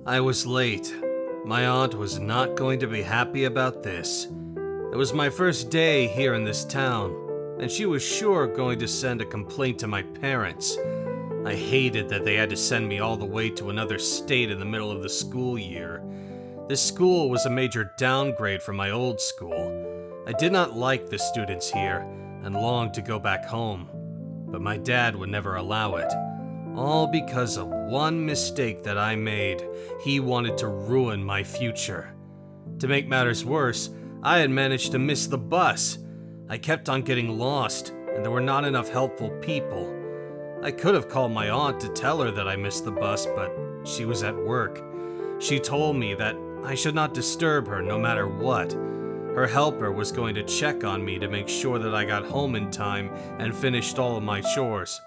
I was late. My aunt was not going to be happy about this. It was my first day here in this town, and she was sure going to send a complaint to my parents. I hated that they had to send me all the way to another state in the middle of the school year. This school was a major downgrade from my old school. I did not like the students here and longed to go back home, but my dad would never allow it. All because of one mistake that I made. He wanted to ruin my future. To make matters worse, I had managed to miss the bus. I kept on getting lost, and there were not enough helpful people. I could have called my aunt to tell her that I missed the bus, but she was at work. She told me that I should not disturb her no matter what. Her helper was going to check on me to make sure that I got home in time and finished all of my chores.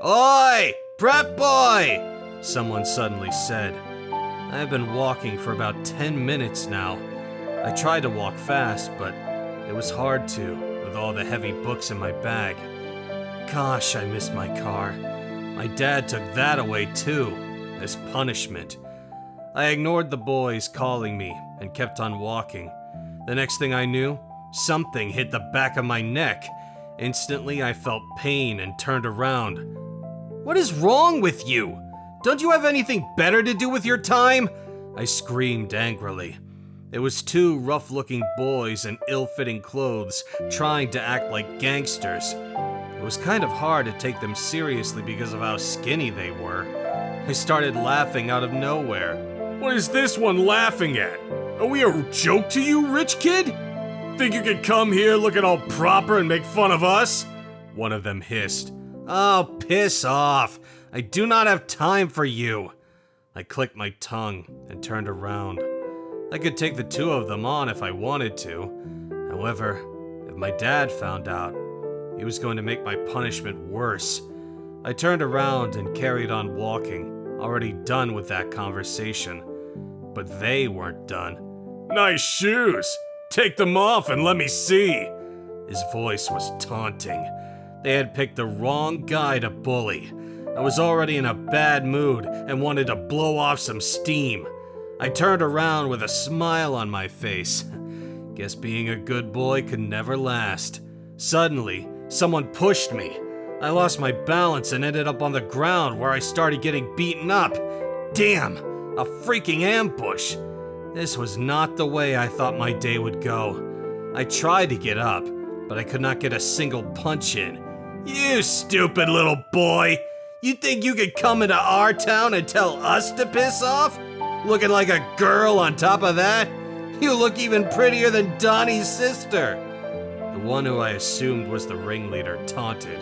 "Oi! Prep boy!" someone suddenly said. I have been walking for about 10 minutes now. I tried to walk fast, but it was hard to, with all the heavy books in my bag. Gosh, I missed my car. My dad took that away too, as punishment. I ignored the boys calling me and kept on walking. The next thing I knew, something hit the back of my neck. Instantly, I felt pain and turned around. "What is wrong with you? Don't you have anything better to do with your time?" I screamed angrily. It was two rough-looking boys in ill-fitting clothes trying to act like gangsters. It was kind of hard to take them seriously because of how skinny they were. I started laughing out of nowhere. "What is this one laughing at? Are we a joke to you, rich kid? Think you could come here looking all proper and make fun of us?" One of them hissed. "Oh, piss off. I do not have time for you." I clicked my tongue and turned around. I could take the two of them on if I wanted to. However, if my dad found out, he was going to make my punishment worse. I turned around and carried on walking, already done with that conversation. But they weren't done. "Nice shoes. Take them off and let me see." His voice was taunting. They had picked the wrong guy to bully. I was already in a bad mood and wanted to blow off some steam. I turned around with a smile on my face. Guess being a good boy could never last. Suddenly, someone pushed me. I lost my balance and ended up on the ground where I started getting beaten up. Damn, a freaking ambush. This was not the way I thought my day would go. I tried to get up, but I could not get a single punch in. "You stupid little boy! You think you could come into our town and tell us to piss off? Looking like a girl on top of that? You look even prettier than Donnie's sister." The one who I assumed was the ringleader taunted.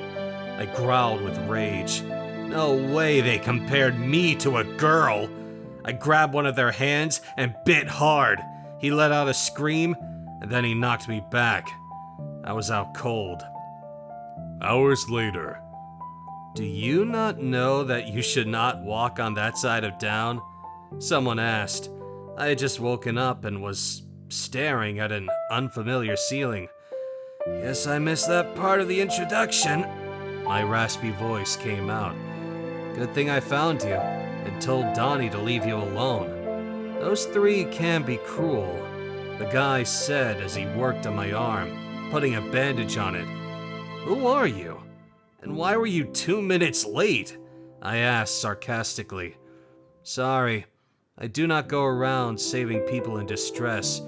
I growled with rage. No way they compared me to a girl. I grabbed one of their hands and bit hard. He let out a scream, and then he knocked me back. I was out cold. Hours later. "Do you not know that you should not walk on that side of town?" Someone asked. I had just woken up and was staring at an unfamiliar ceiling. "Guess I missed that part of the introduction." My raspy voice came out. "Good thing I found you and told Donnie to leave you alone. Those three can be cruel," the guy said as he worked on my arm, putting a bandage on it. "Who are you? And why were you 2 minutes late?" I asked sarcastically. "Sorry, I do not go around saving people in distress.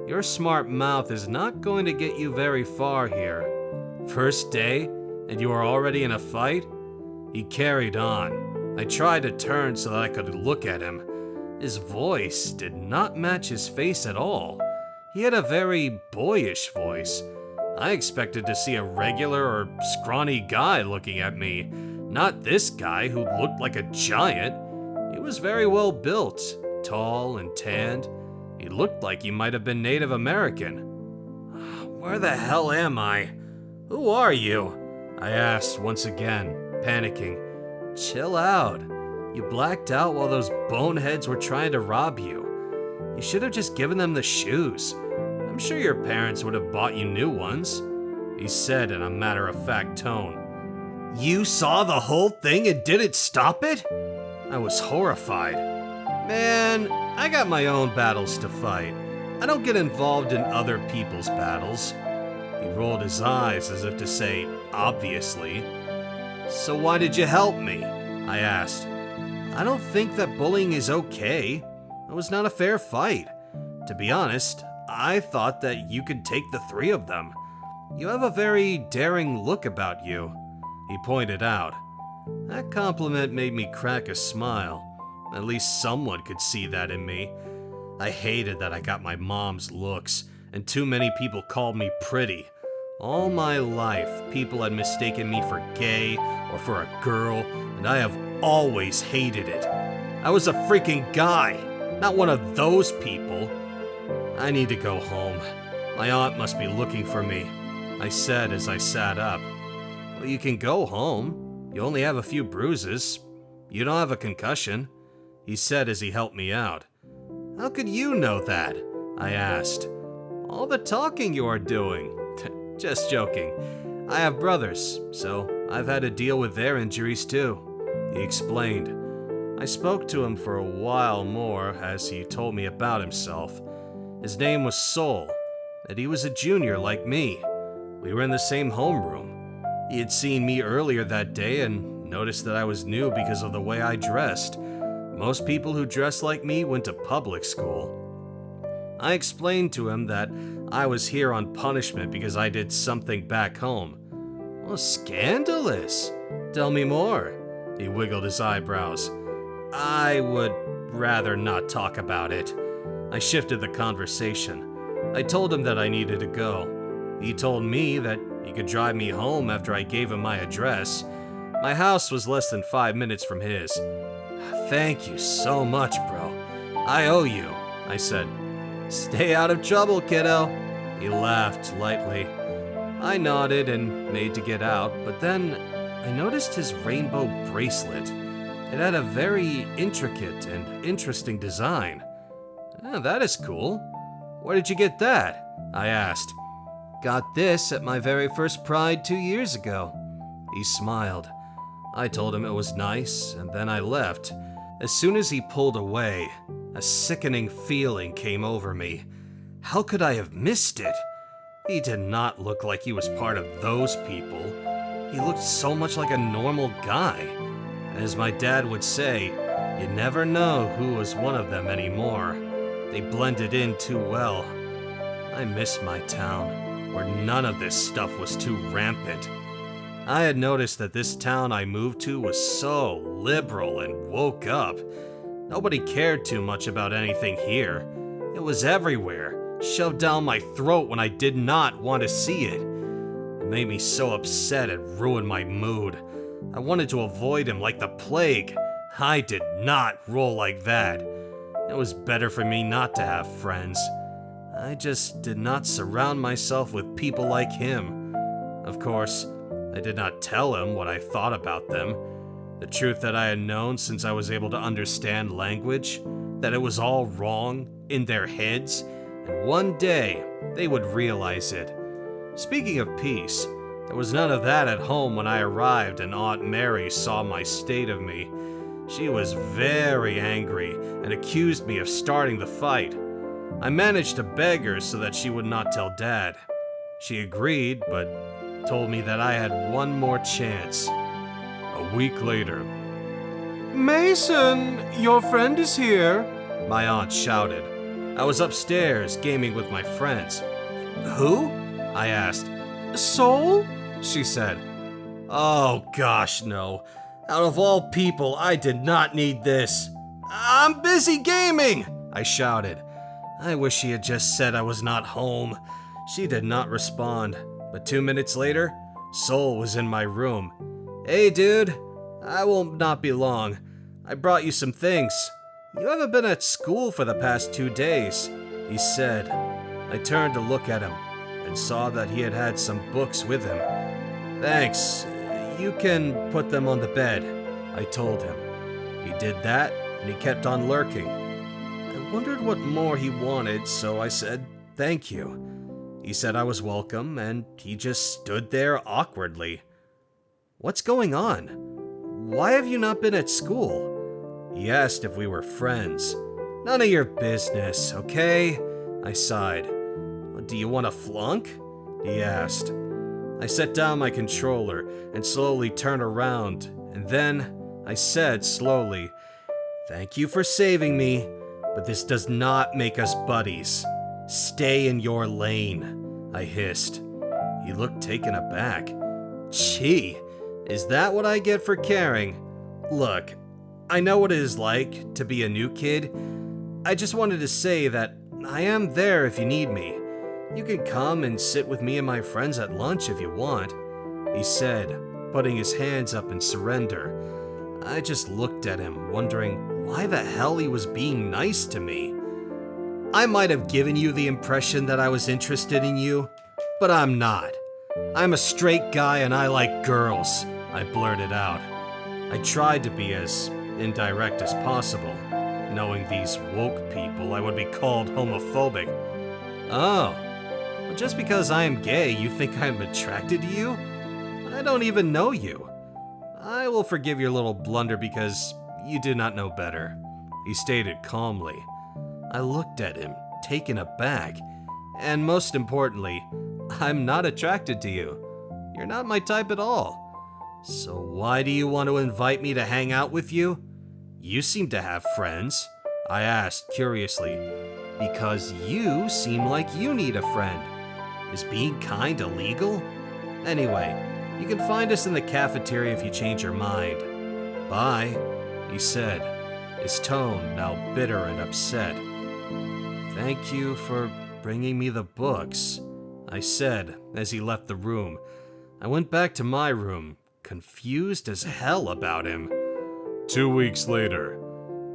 Your smart mouth is not going to get you very far here. First day, and you are already in a fight?" He carried on. I tried to turn so that I could look at him. His voice did not match his face at all. He had a very boyish voice. I expected to see a regular or scrawny guy looking at me, not this guy who looked like a giant. He was very well built, tall and tanned. He looked like he might have been Native American. "Where the hell am I? Who are you?" I asked once again, panicking. "Chill out. You blacked out while those boneheads were trying to rob you. You should have just given them the shoes. I'm sure your parents would have bought you new ones," he said in a matter-of-fact tone. "You saw the whole thing and didn't stop it?" I was horrified. "Man, Man, I got my own battles to fight. I don't get involved in other people's battles. He rolled his eyes as if to say, obviously. So why did you help me? I asked. I don't think that bullying is okay. It was not a fair fight. To be honest, I thought that you could take the three of them. You have a very daring look about you, he pointed out. That compliment made me crack a smile. At least someone could see that in me. I hated that I got my mom's looks, and too many people called me pretty. All my life, people had mistaken me for gay or for a girl, and I have always hated it. I was a freaking guy, not one of those people. I need to go home. My aunt must be looking for me, I said as I sat up. Well, you can go home. You only have a few bruises. You don't have a concussion, he said as he helped me out. How could you know that? I asked. All the talking you are doing. Just joking. I have brothers, so I've had to deal with their injuries too, he explained. I spoke to him for a while more as he told me about himself. His name was Soul, and he was a junior like me. We were in the same homeroom. He had seen me earlier that day and noticed that I was new because of the way I dressed. Most people who dressed like me went to public school. I explained to him that I was here on punishment because I did something back home. Well, scandalous. Tell me more. He wiggled his eyebrows. I would rather not talk about it. I shifted the conversation. I told him that I needed to go. He told me that he could drive me home after I gave him my address. My house was less than 5 minutes from his. Thank you so much, bro. I owe you, I said. Stay out of trouble, kiddo. He laughed lightly. I nodded and made to get out, but then I noticed his rainbow bracelet. It had a very intricate and interesting design. That is cool. Where did you get that? I asked. Got this at my very first Pride 2 years ago. He smiled. I told him it was nice, and then I left. As soon as he pulled away, a sickening feeling came over me. How could I have missed it? He did not look like he was part of those people. He looked so much like a normal guy. And as my dad would say, you never know who was one of them anymore. They blended in too well. I missed my town, where none of this stuff was too rampant. I had noticed that this town I moved to was so liberal and woke up. Nobody cared too much about anything here. It was everywhere, shoved down my throat when I did not want to see it. It made me so upset it ruined my mood. I wanted to avoid him like the plague. I did not roll like that. It was better for me not to have friends. I just did not surround myself with people like him. Of course, I did not tell him what I thought about them. The truth that I had known since I was able to understand language, that it was all wrong in their heads, and one day they would realize it. Speaking of peace, there was none of that at home when I arrived and Aunt Mary saw my state of me. She was very angry and accused me of starting the fight. I managed to beg her so that she would not tell Dad. She agreed, but told me that I had one more chance. A week later. Mason, your friend is here, my aunt shouted. I was upstairs gaming with my friends. Who? I asked. Soul? She said. Oh gosh, no. Out of all people, I did not need this. I'm busy gaming, I shouted. I wish she had just said I was not home. She did not respond, but 2 minutes later, Soul was in my room. Hey dude, I will not be long. I brought you some things. You haven't been at school for the past 2 days, he said. I turned to look at him and saw that he had had some books with him. Thanks. You can put them on the bed, I told him. He did that, and he kept on lurking. I wondered what more he wanted, so I said, thank you. He said I was welcome, and he just stood there awkwardly. What's going on? Why have you not been at school? He asked if we were friends. None of your business, okay? I sighed. Do you want to flunk? He asked. I set down my controller and slowly turned around, and then I said slowly, "Thank you for saving me, but this does not make us buddies. Stay in your lane," I hissed. He looked taken aback. Gee, is that what I get for caring? Look, I know what it is like to be a new kid. I just wanted to say that I am there if you need me. You can come and sit with me and my friends at lunch if you want, he said, putting his hands up in surrender. I just looked at him, wondering why the hell he was being nice to me. I might have given you the impression that I was interested in you, but I'm not. I'm a straight guy and I like girls, I blurted out. I tried to be as indirect as possible. Knowing these woke people, I would be called homophobic. Oh, well, just because I am gay, you think I'm attracted to you? I don't even know you. I will forgive your little blunder because you do not know better, he stated calmly. I looked at him, taken aback, and most importantly, I'm not attracted to you. You're not my type at all. So why do you want to invite me to hang out with you? You seem to have friends, I asked curiously. Because you seem like you need a friend. Is being kind illegal? Anyway, you can find us in the cafeteria if you change your mind. Bye, he said, his tone now bitter and upset. Thank you for bringing me the books, I said as he left the room. I went back to my room, confused as hell about him. 2 weeks later.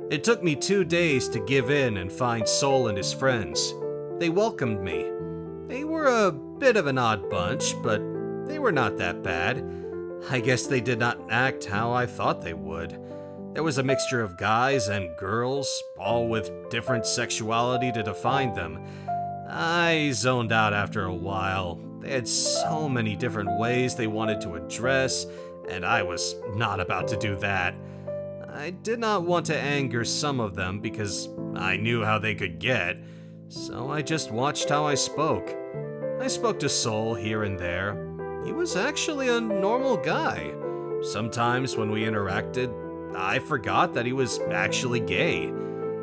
It took me 2 days to give in and find Sol and his friends. They welcomed me. They were a bit of an odd bunch, but they were not that bad. I guess they did not act how I thought they would. There was a mixture of guys and girls, all with different sexuality to define them. I zoned out after a while. They had so many different ways they wanted to address, and I was not about to do that. I did not want to anger some of them because I knew how they could get, so I just watched how I spoke. I spoke to Sol here and there. He was actually a normal guy. Sometimes when we interacted, I forgot that he was actually gay.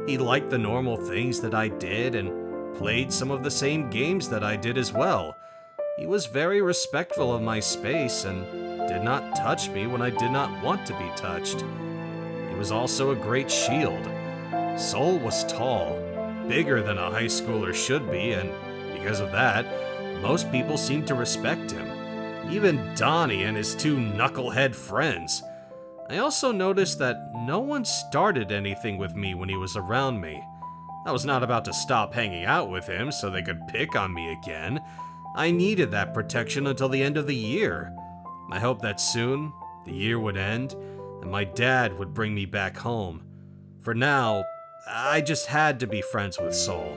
He liked the normal things that I did and played some of the same games that I did as well. He was very respectful of my space and did not touch me when I did not want to be touched. He was also a great shield. Sol was tall, bigger than a high schooler should be, and because of that, most people seemed to respect him. Even Donnie and his 2 knucklehead friends. I also noticed that no one started anything with me when he was around me. I was not about to stop hanging out with him so they could pick on me again. I needed that protection until the end of the year. I hoped that soon, the year would end, and my dad would bring me back home. For now, I just had to be friends with Sol.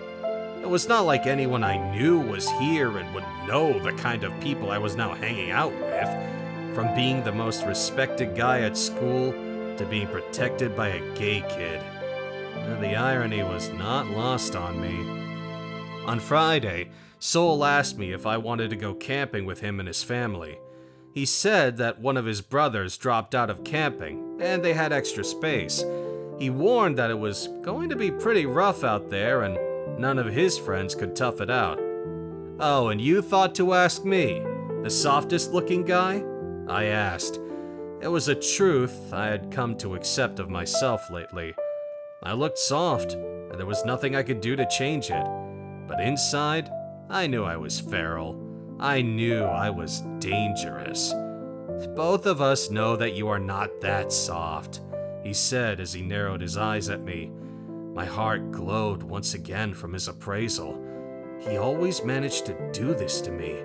It was not like anyone I knew was here and would know the kind of people I was now hanging out with. From being the most respected guy at school to being protected by a gay kid. The irony was not lost on me. On Friday, Sol asked me if I wanted to go camping with him and his family. He said that one of his brothers dropped out of camping and they had extra space. He warned that it was going to be pretty rough out there and none of his friends could tough it out. Oh, and you thought to ask me, the softest looking guy? I asked. It was a truth I had come to accept of myself lately. I looked soft, and there was nothing I could do to change it. But inside, I knew I was feral. I knew I was dangerous. Both of us know that you are not that soft, he said as he narrowed his eyes at me. My heart glowed once again from his appraisal. He always managed to do this to me.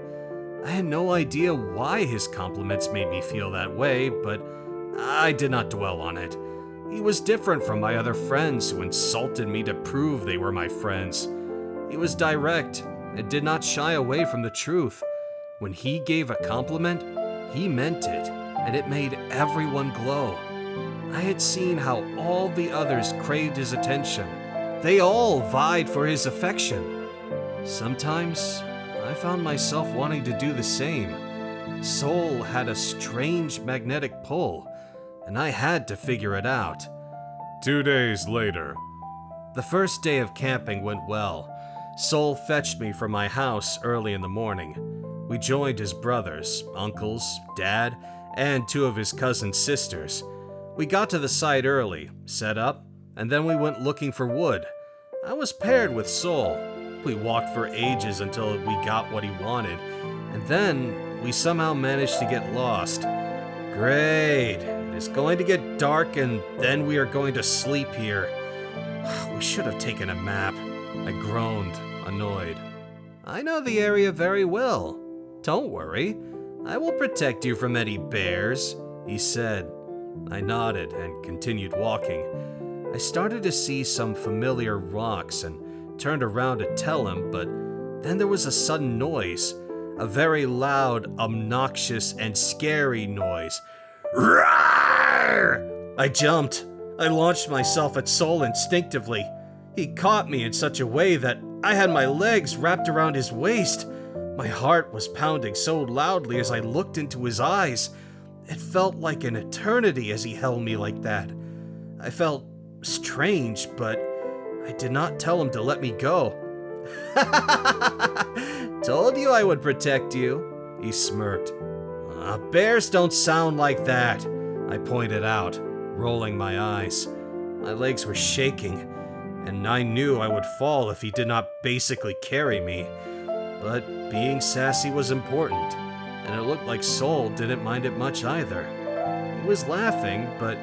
I had no idea why his compliments made me feel that way, but I did not dwell on it. He was different from my other friends who insulted me to prove they were my friends. He was direct and did not shy away from the truth. When he gave a compliment, he meant it, and it made everyone glow. I had seen how all the others craved his attention, They all vied for his affection. Sometimes I found myself wanting to do the same. Soul had a strange magnetic pull, and I had to figure it out. 2 days later. The first day of camping went well. Soul fetched me from my house early in the morning. We joined his brothers, uncles, dad, and 2 of his cousin's sisters. We got to the site early, set up, and then we went looking for wood. I was paired with Soul. We walked for ages until we got what he wanted, and then we somehow managed to get lost. Great. It is going to get dark, and then we are going to sleep here. We should have taken a map. I groaned, annoyed. I know the area very well. Don't worry. I will protect you from any bears, he said. I nodded and continued walking. I started to see some familiar rocks and turned around to tell him, but then there was a sudden noise. A very loud, obnoxious, and scary noise. Roar! I jumped. I launched myself at Soul instinctively. He caught me in such a way that I had my legs wrapped around his waist. My heart was pounding so loudly as I looked into his eyes. It felt like an eternity as he held me like that. I felt strange, but I did not tell him to let me go. Told you I would protect you, he smirked. Bears don't sound like that, I pointed out, rolling my eyes. My legs were shaking, and I knew I would fall if he did not basically carry me. But being sassy was important, and it looked like Soul didn't mind it much either. He was laughing, but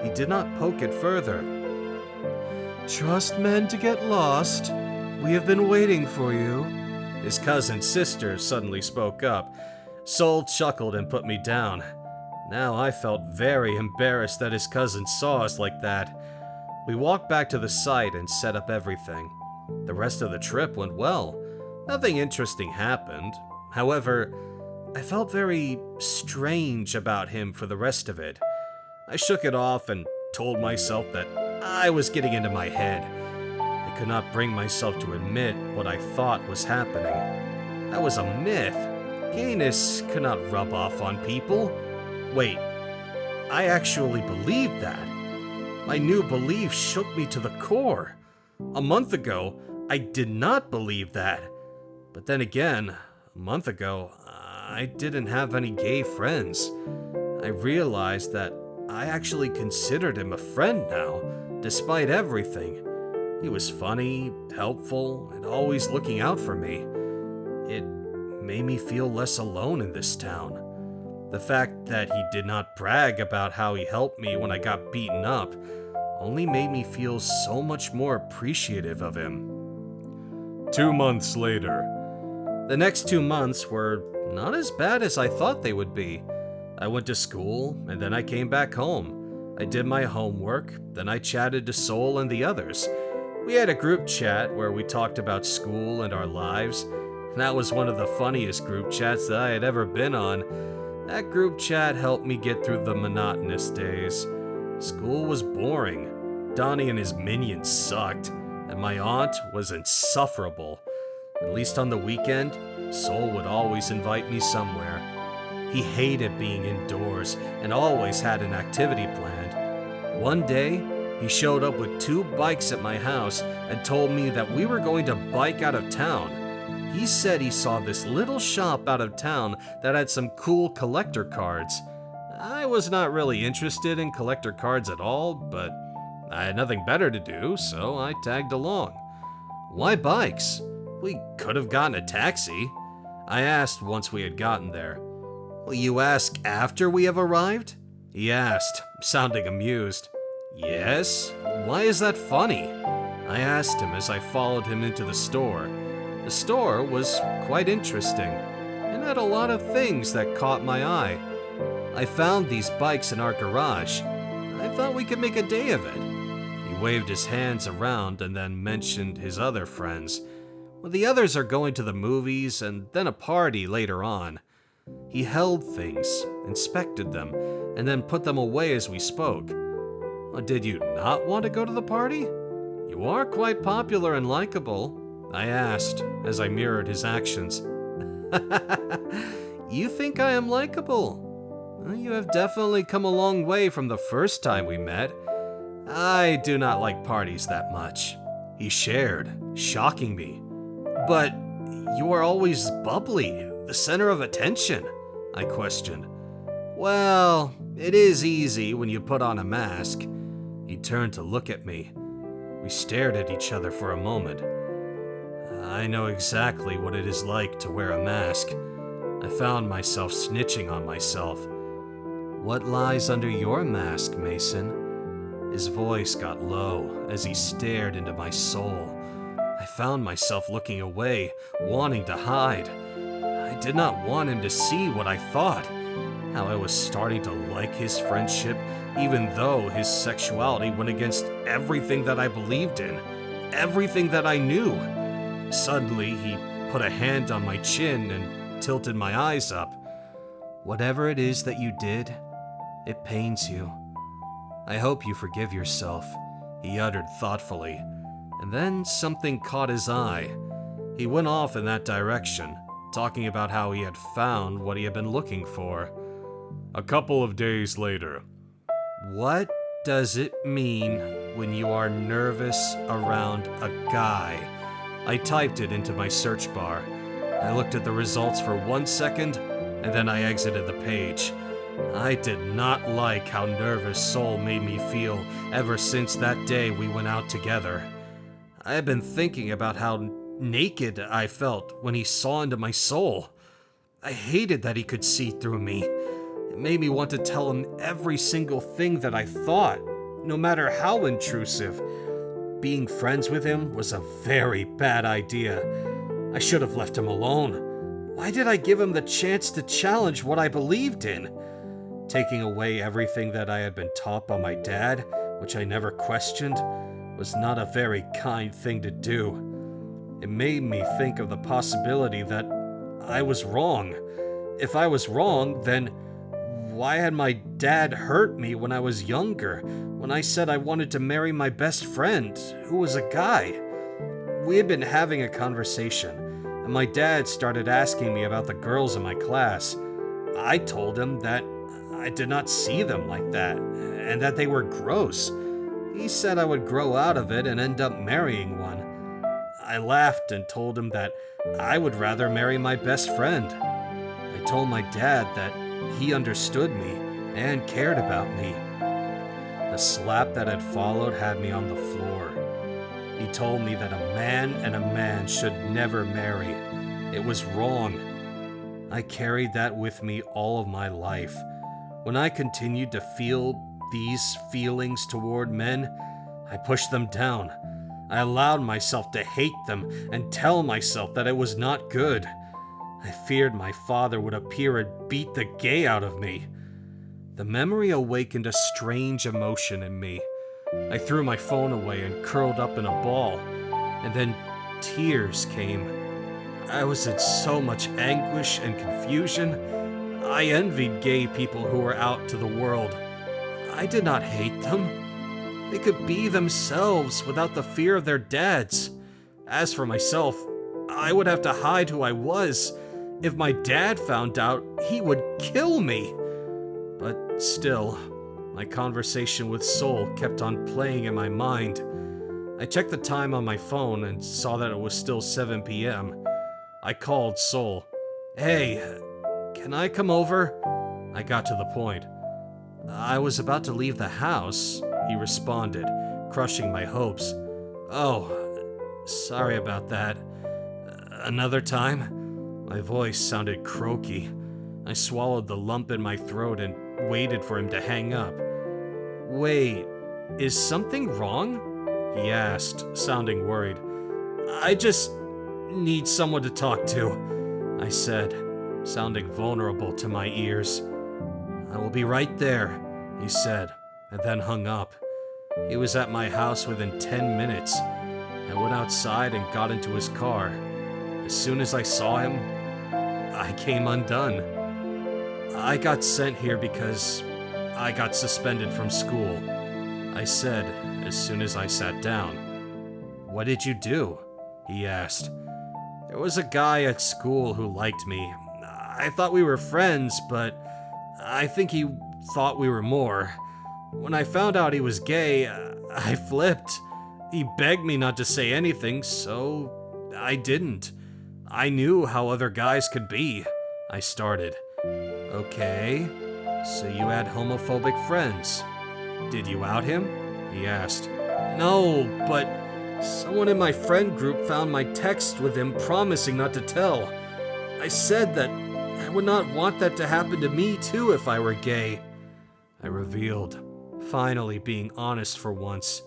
he did not poke it further. Trust men to get lost. We have been waiting for you. His cousin's sister suddenly spoke up. Soul chuckled and put me down. Now I felt very embarrassed that his cousin saw us like that. We walked back to the site and set up everything. The rest of the trip went well. Nothing interesting happened. However, I felt very strange about him for the rest of it. I shook it off and told myself that I was getting into my head. I could not bring myself to admit what I thought was happening. That was a myth. Gayness could not rub off on people. Wait, I actually believed that. My new belief shook me to the core. A month ago, I did not believe that. But then again, a month ago, I didn't have any gay friends. I realized that I actually considered him a friend now, despite everything. He was funny, helpful, and always looking out for me. It made me feel less alone in this town. The fact that he did not brag about how he helped me when I got beaten up only made me feel so much more appreciative of him. 2 months later. The next 2 months were not as bad as I thought they would be. I went to school, and then I came back home. I did my homework, then I chatted to Soul and the others. We had a group chat where we talked about school and our lives. That was one of the funniest group chats that I had ever been on. That group chat helped me get through the monotonous days. School was boring. Donnie and his minions sucked, and my aunt was insufferable. At least on the weekend, Soul would always invite me somewhere. He hated being indoors and always had an activity planned. One day, he showed up with 2 bikes at my house and told me that we were going to bike out of town. He said he saw this little shop out of town that had some cool collector cards. I was not really interested in collector cards at all, but I had nothing better to do, so I tagged along. Why bikes? We could have gotten a taxi. I asked once we had gotten there. Will you ask after we have arrived? He asked, sounding amused. Yes? Why is that funny? I asked him as I followed him into the store. The store was quite interesting and had a lot of things that caught my eye. I found these bikes in our garage. I thought we could make a day of it. He waved his hands around and then mentioned his other friends. Well, the others are going to the movies and then a party later on. He held things, inspected them, and then put them away as we spoke. Did you not want to go to the party? You are quite popular and likable, I asked as I mirrored his actions. You think I am likable? Well, you have definitely come a long way from the first time we met. I do not like parties that much, he shared, shocking me. But you are always bubbly, the center of attention, I questioned. Well, it is easy when you put on a mask. He turned to look at me. We stared at each other for a moment. I know exactly what it is like to wear a mask. I found myself snitching on myself. What lies under your mask, Mason? His voice got low as he stared into my soul. I found myself looking away, wanting to hide. I did not want him to see what I thought. How I was starting to like his friendship, even though his sexuality went against everything that I believed in, everything that I knew. Suddenly, he put a hand on my chin and tilted my eyes up. Whatever it is that you did, it pains you. I hope you forgive yourself, he uttered thoughtfully, and then something caught his eye. He went off in that direction, talking about how he had found what he had been looking for. A couple of days later. What does it mean when you are nervous around a guy? I typed it into my search bar. I looked at the results for 1 second, and then I exited the page. I did not like how nervous Soul made me feel ever since that day we went out together. I had been thinking about how naked I felt when he saw into my soul. I hated that he could see through me. It made me want to tell him every single thing that I thought, no matter how intrusive. Being friends with him was a very bad idea. I should have left him alone. Why did I give him the chance to challenge what I believed in? Taking away everything that I had been taught by my dad, which I never questioned, was not a very kind thing to do. It made me think of the possibility that I was wrong. If I was wrong, then why had my dad hurt me when I was younger, when I said I wanted to marry my best friend, who was a guy? We had been having a conversation, and my dad started asking me about the girls in my class. I told him that I did not see them like that, and that they were gross. He said I would grow out of it and end up marrying one. I laughed and told him that I would rather marry my best friend. I told my dad that he understood me and cared about me. The slap that had followed had me on the floor. He told me that a man and a man should never marry. It was wrong. I carried that with me all of my life. When I continued to feel these feelings toward men, I pushed them down. I allowed myself to hate them and tell myself that it was not good. I feared my father would appear and beat the gay out of me. The memory awakened a strange emotion in me. I threw my phone away and curled up in a ball, and then tears came. I was in so much anguish and confusion. I envied gay people who were out to the world. I did not hate them. They could be themselves without the fear of their dads. As for myself, I would have to hide who I was. If my dad found out, he would kill me. But still, my conversation with Soul kept on playing in my mind. I checked the time on my phone and saw that it was still 7 p.m. I called Soul. Hey, can I come over? I got to the point. I was about to leave the house, he responded, crushing my hopes. Oh, sorry about that. Another time? My voice sounded croaky. I swallowed the lump in my throat and waited for him to hang up. Wait, is something wrong? He asked, sounding worried. I just need someone to talk to, I said, sounding vulnerable to my ears. I will be right there, he said, and then hung up. He was at my house within 10 minutes. I went outside and got into his car. As soon as I saw him, I came undone. I got sent here because I got suspended from school, I said as soon as I sat down. What did you do? He asked. There was a guy at school who liked me. I thought we were friends, but I think he thought we were more. When I found out he was gay, I flipped. He begged me not to say anything, so I didn't. I knew how other guys could be, I started. Okay, so you had homophobic friends. Did you out him? He asked. No, but someone in my friend group found my text with him promising not to tell. I said that I would not want that to happen to me too if I were gay. I revealed, finally being honest for once.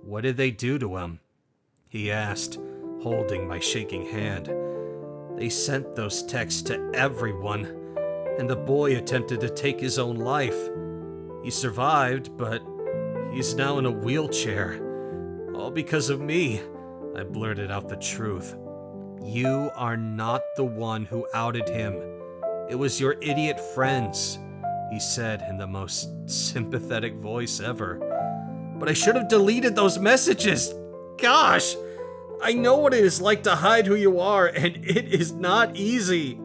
What did they do to him? He asked, holding my shaking hand. They sent those texts to everyone, and the boy attempted to take his own life. He survived, but he's now in a wheelchair. All because of me. I blurted out the truth. You are not the one who outed him. It was your idiot friends, he said in the most sympathetic voice ever. But I should have deleted those messages. Gosh, I know what it is like to hide who you are, and it is not easy.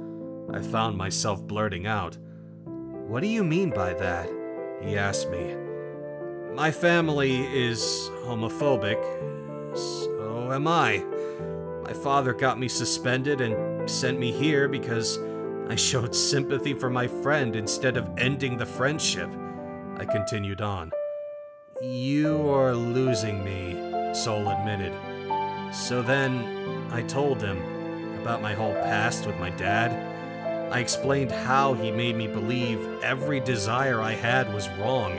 I found myself blurting out. What do you mean by that? He asked me. My family is homophobic, so am I. My father got me suspended and sent me here because I showed sympathy for my friend instead of ending the friendship. I continued on. You are losing me, Sol admitted. So then I told him about my whole past with my dad. I explained how he made me believe every desire I had was wrong.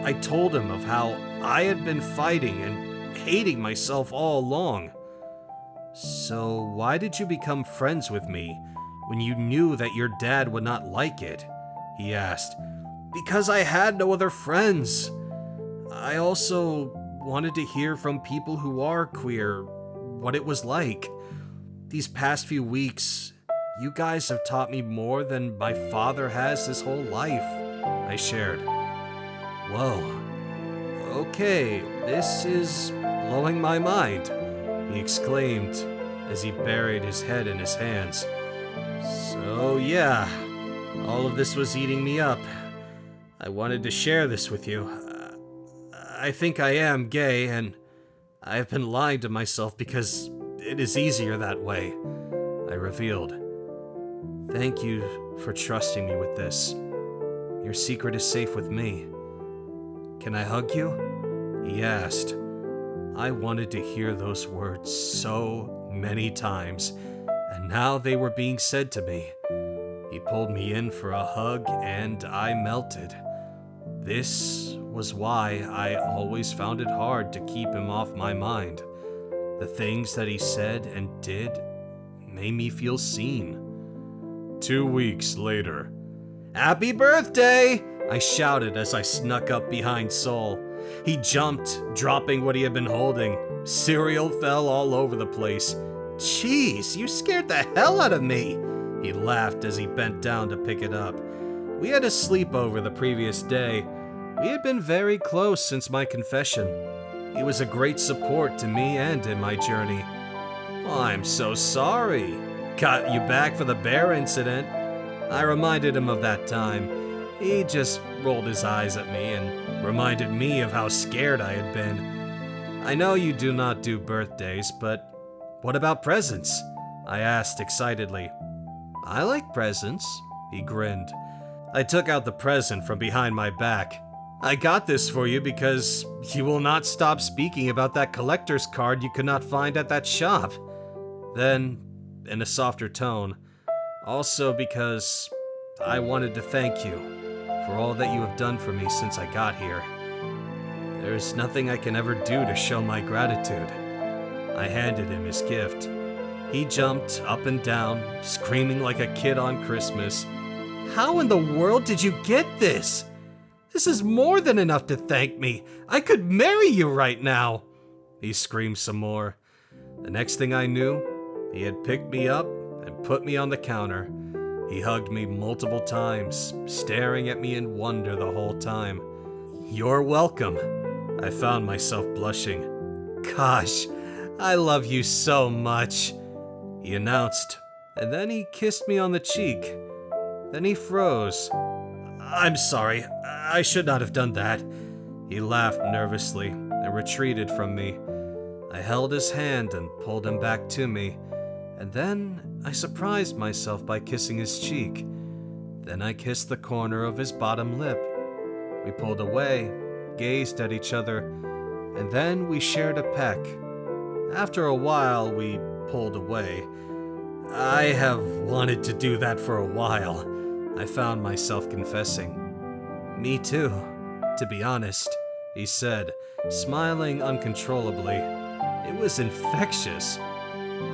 I told him of how I had been fighting and hating myself all along. So why did you become friends with me when you knew that your dad would not like it? He asked. Because I had no other friends. I also wanted to hear from people who are queer what it was like. These past few weeks, you guys have taught me more than my father has his whole life, I shared. Whoa. Okay, this is blowing my mind, he exclaimed as he buried his head in his hands. So yeah, all of this was eating me up. I wanted to share this with you. I think I am gay, and I've been lying to myself because it is easier that way, I revealed. Thank you for trusting me with this. Your secret is safe with me. Can I hug you? He asked. I wanted to hear those words so many times, and now they were being said to me. He pulled me in for a hug, and I melted. This was why I always found it hard to keep him off my mind. The things that he said and did made me feel seen. 2 weeks later. Happy birthday! I shouted as I snuck up behind Sol. He jumped, dropping what he had been holding. Cereal fell all over the place. Jeez, you scared the hell out of me! He laughed as he bent down to pick it up. We had a sleepover the previous day. We had been very close since my confession. He was a great support to me and in my journey. Oh, I'm so sorry. Got you back for the bear incident. I reminded him of that time. He just rolled his eyes at me and reminded me of how scared I had been. I know you do not do birthdays, but what about presents? I asked excitedly. I like presents, he grinned. I took out the present from behind my back. I got this for you because you will not stop speaking about that collector's card you could not find at that shop. Then, in a softer tone, also because I wanted to thank you for all that you have done for me since I got here. There's nothing I can ever do to show my gratitude. I handed him his gift. He jumped up and down, screaming like a kid on Christmas. How in the world did you get this? This is more than enough to thank me. I could marry you right now. He screamed some more. The next thing I knew, he had picked me up and put me on the counter. He hugged me multiple times, staring at me in wonder the whole time. You're welcome. I found myself blushing. Gosh, I love you so much, he announced, and then he kissed me on the cheek. Then he froze. I'm sorry, I should not have done that. He laughed nervously and retreated from me. I held his hand and pulled him back to me, and then I surprised myself by kissing his cheek. Then I kissed the corner of his bottom lip. We pulled away, gazed at each other, and then we shared a peck. After a while, we pulled away. I have wanted to do that for a while, I found myself confessing. Me too, to be honest, he said, smiling uncontrollably. It was infectious.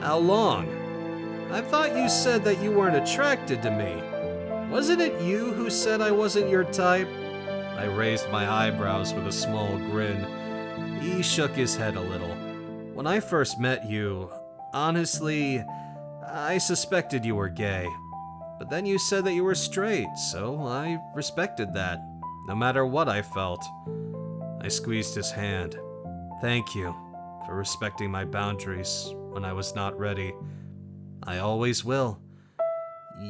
How long? I thought you said that you weren't attracted to me. Wasn't it you who said I wasn't your type? I raised my eyebrows with a small grin. He shook his head a little. When I first met you, honestly, I suspected you were gay. But then you said that you were straight, so I respected that, no matter what I felt. I squeezed his hand. Thank you for respecting my boundaries when I was not ready. I always will.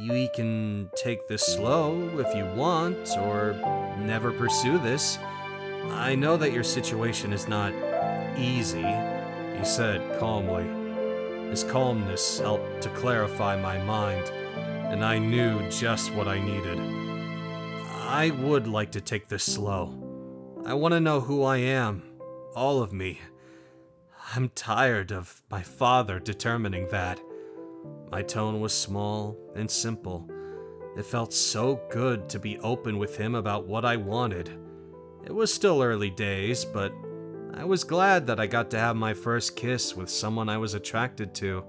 We can take this slow if you want, or never pursue this. I know that your situation is not easy, he said calmly. His calmness helped to clarify my mind, and I knew just what I needed. I would like to take this slow. I want to know who I am, all of me. I'm tired of my father determining that. My tone was small and simple. It felt so good to be open with him about what I wanted. It was still early days, but I was glad that I got to have my first kiss with someone I was attracted to.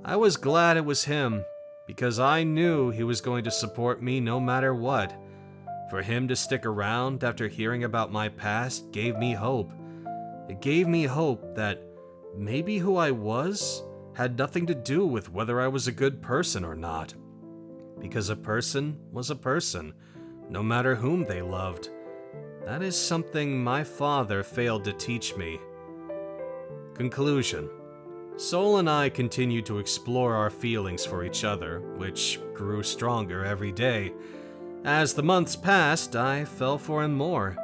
I was glad it was him, because I knew he was going to support me no matter what. For him to stick around after hearing about my past gave me hope. It gave me hope that maybe who I was had nothing to do with whether I was a good person or not. Because a person was a person, no matter whom they loved. That is something my father failed to teach me. Conclusion. Sol and I continued to explore our feelings for each other, which grew stronger every day. As the months passed, I fell for him more.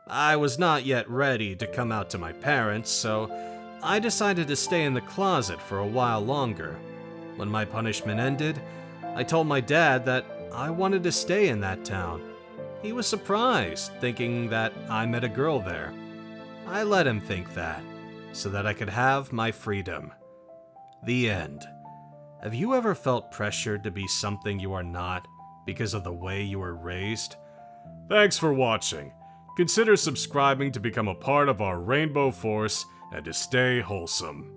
I was not yet ready to come out to my parents, so I decided to stay in the closet for a while longer. When my punishment ended, I told my dad that I wanted to stay in that town. He was surprised, thinking that I met a girl there. I let him think that, so that I could have my freedom. The end. Have you ever felt pressured to be something you are not because of the way you were raised? Thanks for watching. Consider subscribing to become a part of our Rainbow Force and to stay wholesome.